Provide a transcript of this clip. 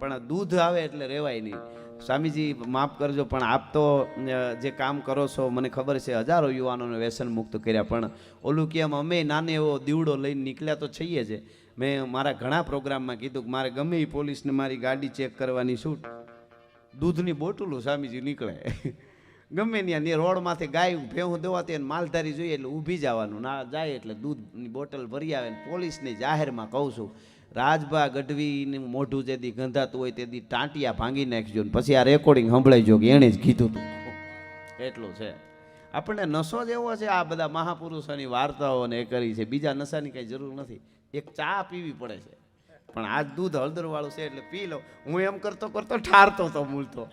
પણ દૂધ આવે એટલે રેવાય નહીં. સ્વામીજી માફ કરજો, પણ આપ તો જે કામ કરો છો મને ખબર છે, હજારો યુવાનોને વ્યસન મુક્ત કર્યા, પણ ઓલું કે અમે નાને એવો દીવડો લઈને નીકળ્યા તો છીએ જ. મેં મારા ઘણા પ્રોગ્રામમાં કીધું કે મારે ગમે એ પોલીસને મારી ગાડી ચેક કરવાની છૂટ, દૂધની બોટલું સ્વામીજી નીકળે ગમે ત્યાં રોડમાંથી ગાય ભેહું દેવાતી અને માલધારી જોઈએ એટલે ઊભી જવાનું, ના જાય એટલે દૂધની બોટલ ભરી આવે. પોલીસને જાહેરમાં કહું છું, રાજભા ગઢવીનું મોઢું જેથી ગંધાતું હોય તેથી ટાંટિયા ભાંગી નાખજો, પછી આ રેકોર્ડિંગ સંભળાઈજો કે એણે જ કીધું હતું. એટલું છે. આપણને નશો જ એવો છે, આ બધા મહાપુરુષોની વાર્તાઓને એ કરી છે, બીજા નશાની કંઈ જરૂર નથી. એક ચા પીવી પડે છે, પણ આ દૂધ હળદરવાળું છે એટલે પી લો. હું એમ કરતો કરતો ઠારતો તો મૂળતો.